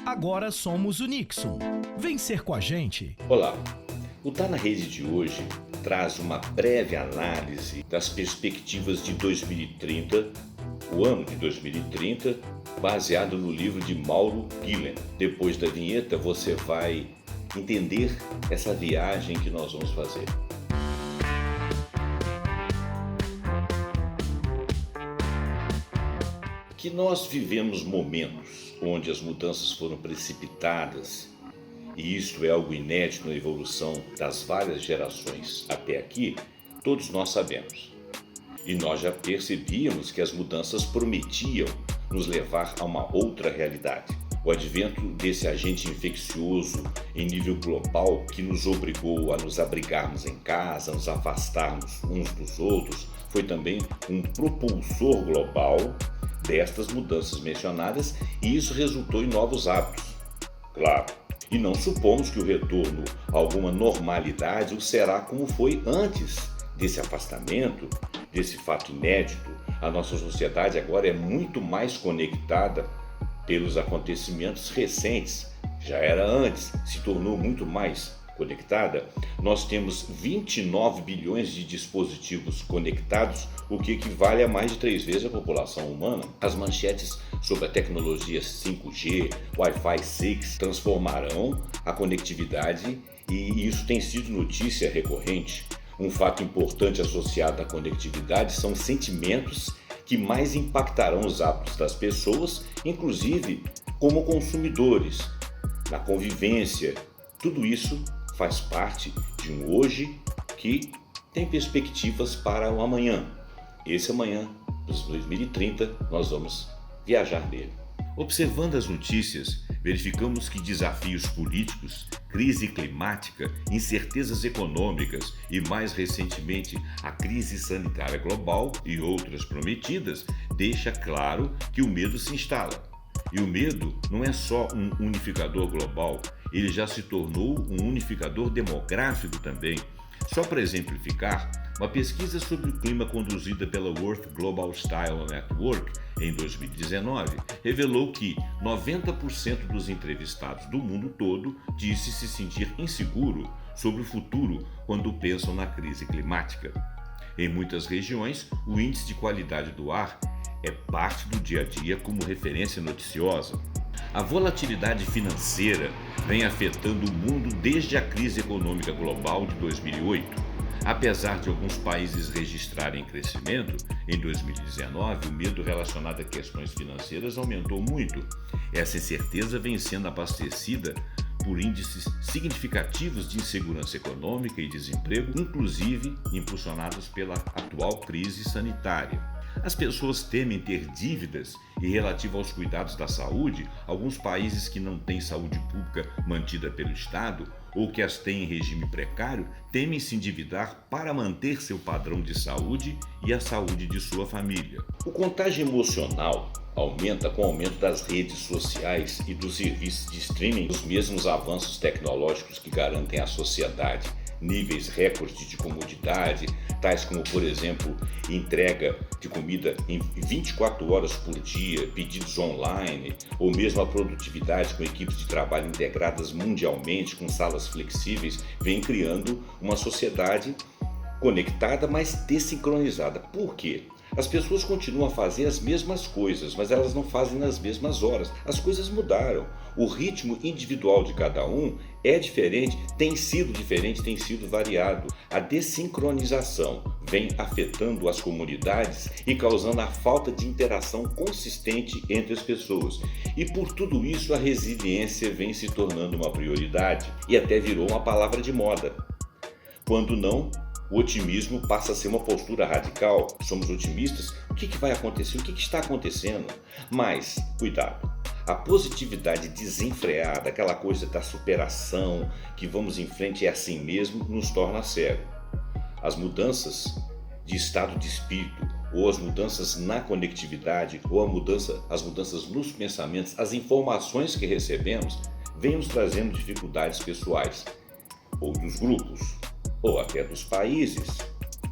Agora somos o Nixon. Vem ser com a gente. Olá, o Tá na Rede de hoje traz uma breve análise das perspectivas de 2030, o ano de 2030, baseado no livro de Mauro Gillen. Depois da vinheta você vai entender essa viagem que nós vamos fazer. Que nós vivemos momentos onde as mudanças foram precipitadas, e isto é algo inédito na evolução das várias gerações até aqui, todos nós sabemos. E nós já percebíamos que as mudanças prometiam nos levar a uma outra realidade. O advento desse agente infeccioso em nível global que nos obrigou a nos abrigarmos em casa, nos afastarmos uns dos outros, foi também um propulsor global destas mudanças mencionadas, e isso resultou em novos hábitos. Claro, e não supomos que o retorno a alguma normalidade o será como foi antes desse afastamento, desse fato inédito. A nossa sociedade agora é muito mais conectada pelos acontecimentos recentes. Já era antes, se tornou muito mais conectada. Nós temos 29 bilhões de dispositivos conectados, o que equivale a mais de 3 vezes a população humana. As manchetes sobre a tecnologia 5G, Wi-Fi 6 transformarão a conectividade, e isso tem sido notícia recorrente. Um fato importante associado à conectividade são sentimentos que mais impactarão os hábitos das pessoas, inclusive como consumidores, na convivência. Tudo isso faz parte de um hoje que tem perspectivas para o amanhã. Esse amanhã, de 2030, nós vamos viajar nele. Observando as notícias, verificamos que desafios políticos, crise climática, incertezas econômicas e, mais recentemente, a crise sanitária global e outras prometidas, deixa claro que o medo se instala. E o medo não é só um unificador global, ele já se tornou um unificador demográfico também. Só para exemplificar, uma pesquisa sobre o clima conduzida pela World Global Style Network em 2019 revelou que 90% dos entrevistados do mundo todo disse se sentir inseguro sobre o futuro quando pensam na crise climática. Em muitas regiões, o índice de qualidade do ar é parte do dia a dia como referência noticiosa. A volatilidade financeira vem afetando o mundo desde a crise econômica global de 2008. Apesar de alguns países registrarem crescimento, em 2019 o medo relacionado a questões financeiras aumentou muito. Essa incerteza vem sendo abastecida por índices significativos de insegurança econômica e desemprego, inclusive impulsionados pela atual crise sanitária. As pessoas temem ter dívidas, e relativo aos cuidados da saúde, alguns países que não têm saúde pública mantida pelo Estado ou que as têm em regime precário temem se endividar para manter seu padrão de saúde e a saúde de sua família. O contágio emocional aumenta com o aumento das redes sociais e dos serviços de streaming, os mesmos avanços tecnológicos que garantem à sociedade níveis recordes de comodidade, tais como, por exemplo, entrega de comida em 24 horas por dia, pedidos online, ou mesmo a produtividade com equipes de trabalho integradas mundialmente, com salas flexíveis, vem criando uma sociedade conectada, mas desincronizada. Por quê? As pessoas continuam a fazer as mesmas coisas, mas elas não fazem nas mesmas horas. As coisas mudaram. O ritmo individual de cada um é diferente, tem sido variado. A desincronização vem afetando as comunidades e causando a falta de interação consistente entre as pessoas. E por tudo isso a resiliência vem se tornando uma prioridade e até virou uma palavra de moda. Quando não, o otimismo passa a ser uma postura radical. Somos otimistas? O que vai acontecer? O que está acontecendo? Mas, cuidado, a positividade desenfreada, aquela coisa da superação, que vamos em frente é assim mesmo, nos torna cego. As mudanças de estado de espírito, ou as mudanças na conectividade, ou as mudanças nos pensamentos, as informações que recebemos, vêm nos trazendo dificuldades pessoais, ou dos grupos, ou até dos países.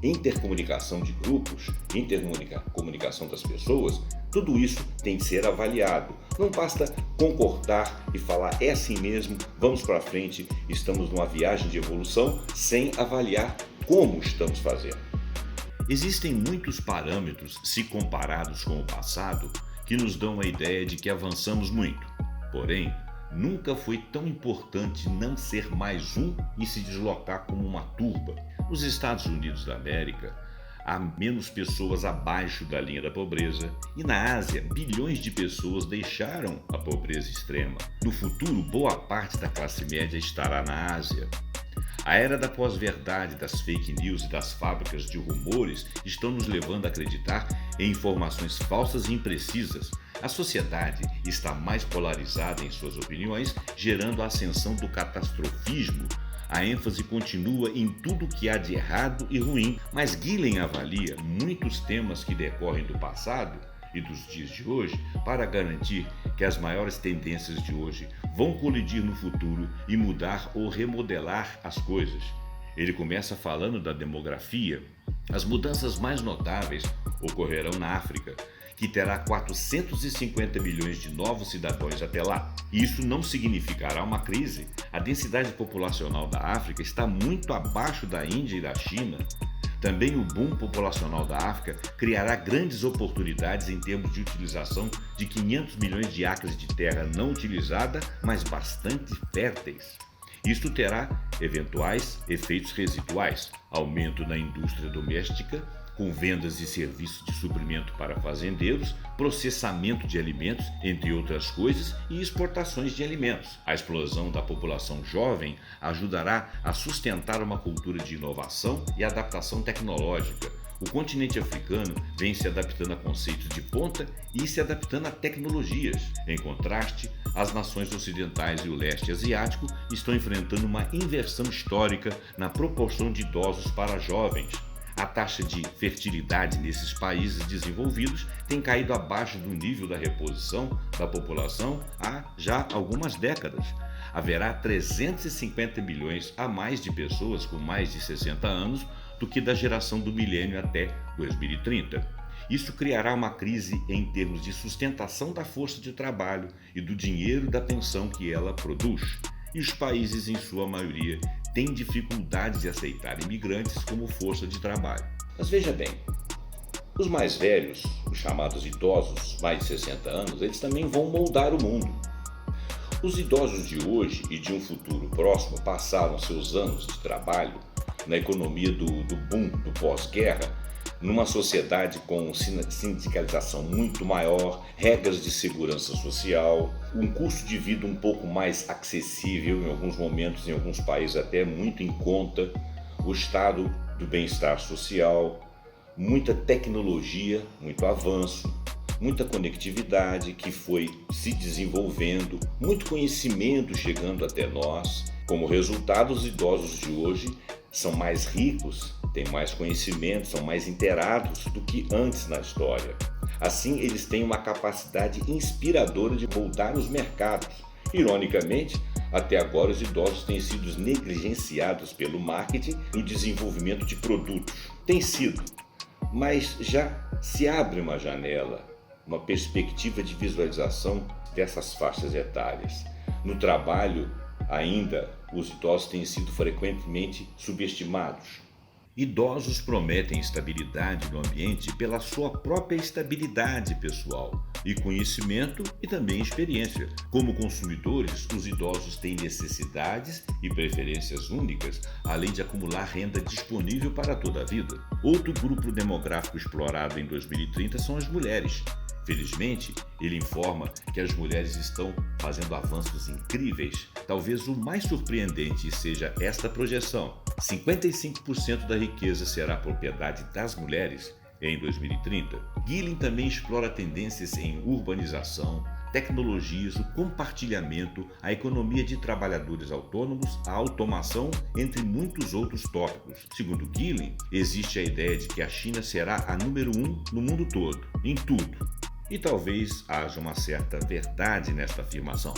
Intercomunicação de grupos, intercomunicação das pessoas, Tudo isso tem de ser avaliado. Não basta concordar e falar é assim mesmo, vamos para frente, estamos numa viagem de evolução, sem avaliar como estamos fazendo. Existem muitos parâmetros, se comparados com o passado, que nos dão a ideia de que avançamos muito. Porém, nunca foi tão importante não ser mais um e se deslocar como uma turba. Nos Estados Unidos da América, há menos pessoas abaixo da linha da pobreza e na Ásia, bilhões de pessoas deixaram a pobreza extrema. No futuro, boa parte da classe média estará na Ásia. A era da pós-verdade, das fake news e das fábricas de rumores estão nos levando a acreditar em informações falsas e imprecisas. A sociedade está mais polarizada em suas opiniões, gerando a ascensão do catastrofismo. A ênfase continua em tudo que há de errado e ruim, mas Gillen avalia muitos temas que decorrem do passado e dos dias de hoje para garantir que as maiores tendências de hoje vão colidir no futuro e mudar ou remodelar as coisas. Ele começa falando da demografia. As mudanças mais notáveis ocorrerão na África, que terá 450 milhões de novos cidadãos até lá. Isso não significará uma crise. A densidade populacional da África está muito abaixo da Índia e da China. Também o boom populacional da África criará grandes oportunidades em termos de utilização de 500 milhões de acres de terra não utilizada, mas bastante férteis. Isto terá eventuais efeitos residuais, aumento na indústria doméstica, com vendas e serviços de suprimento para fazendeiros, processamento de alimentos, entre outras coisas, e exportações de alimentos. A explosão da população jovem ajudará a sustentar uma cultura de inovação e adaptação tecnológica. O continente africano vem se adaptando a conceitos de ponta e se adaptando a tecnologias. Em contraste, as nações ocidentais e o leste asiático estão enfrentando uma inversão histórica na proporção de idosos para jovens. A taxa de fertilidade nesses países desenvolvidos tem caído abaixo do nível da reposição da população há já algumas décadas. Haverá 350 milhões a mais de pessoas com mais de 60 anos do que da geração do milênio até 2030. Isso criará uma crise em termos de sustentação da força de trabalho e do dinheiro da pensão que ela produz. E os países, em sua maioria, têm dificuldade de aceitar imigrantes como força de trabalho. Mas veja bem, os mais velhos, os chamados idosos, mais de 60 anos, eles também vão moldar o mundo. Os idosos de hoje e de um futuro próximo passaram seus anos de trabalho na economia do boom, do pós-guerra, numa sociedade com sindicalização muito maior, regras de segurança social, um custo de vida um pouco mais acessível, em alguns momentos, em alguns países até muito em conta, o estado do bem-estar social, muita tecnologia, muito avanço, muita conectividade que foi se desenvolvendo, muito conhecimento chegando até nós. Como resultado, os idosos de hoje são mais ricos, têm mais conhecimento, são mais inteirados do que antes na história. Assim, eles têm uma capacidade inspiradora de moldar os mercados. Ironicamente, até agora os idosos têm sido negligenciados pelo marketing no desenvolvimento de produtos. Tem sido, mas já se abre uma janela, uma perspectiva de visualização dessas faixas etárias. No trabalho, ainda, os idosos têm sido frequentemente subestimados. Idosos prometem estabilidade no ambiente pela sua própria estabilidade pessoal e conhecimento e também experiência. Como consumidores, os idosos têm necessidades e preferências únicas, além de acumular renda disponível para toda a vida. Outro grupo demográfico explorado em 2030 são as mulheres. Felizmente, ele informa que as mulheres estão fazendo avanços incríveis. Talvez o mais surpreendente seja esta projeção: 55% da riqueza será propriedade das mulheres em 2030. Gillen também explora tendências em urbanização, tecnologias, o compartilhamento, a economia de trabalhadores autônomos, a automação, entre muitos outros tópicos. Segundo Gillen, existe a ideia de que a China será a número 1 no mundo todo, em tudo. E talvez haja uma certa verdade nesta afirmação.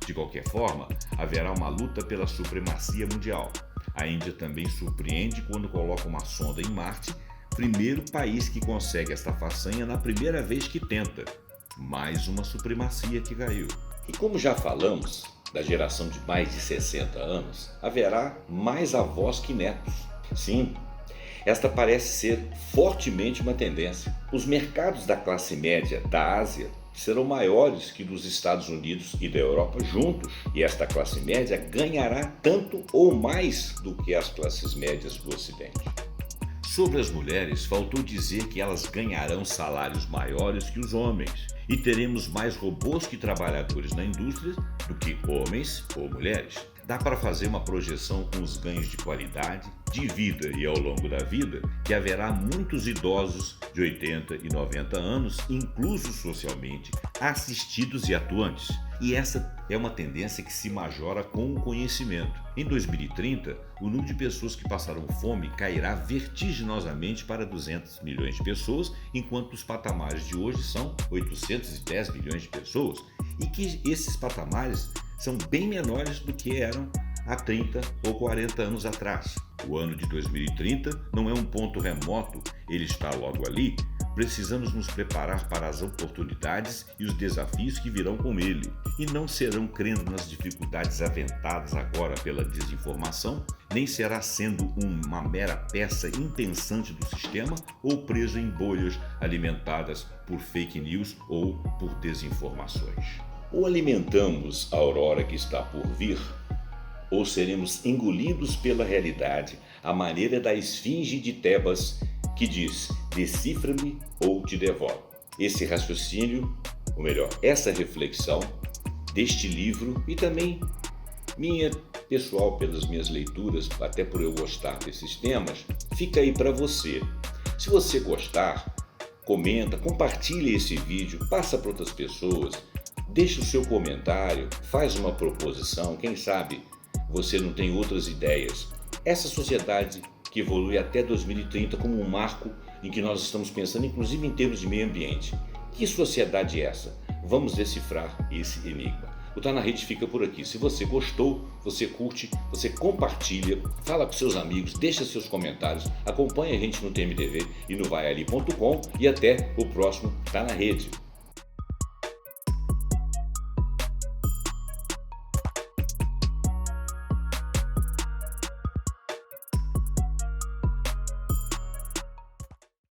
De qualquer forma, haverá uma luta pela supremacia mundial. A Índia também surpreende quando coloca uma sonda em Marte, primeiro país que consegue esta façanha na primeira vez que tenta. Mais uma supremacia que caiu. E como já falamos, da geração de mais de 60 anos, haverá mais avós que netos. Sim, esta parece ser fortemente uma tendência. Os mercados da classe média da Ásia serão maiores que dos Estados Unidos e da Europa juntos, e esta classe média ganhará tanto ou mais do que as classes médias do Ocidente. Sobre as mulheres, faltou dizer que elas ganharão salários maiores que os homens e teremos mais robôs que trabalhadores na indústria do que homens ou mulheres. Dá para fazer uma projeção com os ganhos de qualidade, de vida e ao longo da vida, que haverá muitos idosos de 80 e 90 anos, inclusos socialmente, assistidos e atuantes. E essa é uma tendência que se majora com o conhecimento. Em 2030, o número de pessoas que passarão fome cairá vertiginosamente para 200 milhões de pessoas, enquanto os patamares de hoje são 810 milhões de pessoas, e que esses patamares são bem menores do que eram há 30 ou 40 anos atrás. O ano de 2030 não é um ponto remoto, ele está logo ali. Precisamos nos preparar para as oportunidades e os desafios que virão com ele, e não serão crendo nas dificuldades aventadas agora pela desinformação, nem será sendo uma mera peça impensante do sistema ou preso em bolhas alimentadas por fake news ou por desinformações. Ou alimentamos a aurora que está por vir, ou seremos engolidos pela realidade, à maneira da esfinge de Tebas que diz: decifra-me ou te devoro. Esse raciocínio, ou melhor, essa reflexão deste livro e também minha pessoal pelas minhas leituras, até por eu gostar desses temas, fica aí para você. Se você gostar, comenta, compartilhe esse vídeo, passa para outras pessoas, deixe o seu comentário, faz uma proposição, quem sabe você não tem outras ideias. Essa sociedade que evolui até 2030 como um marco em que nós estamos pensando, inclusive em termos de meio ambiente. Que sociedade é essa? Vamos decifrar esse enigma. O Tá na Rede fica por aqui. Se você gostou, você curte, você compartilha, fala com seus amigos, deixa seus comentários, acompanha a gente no TMTV e no vaiali.com e até o próximo Tá na Rede.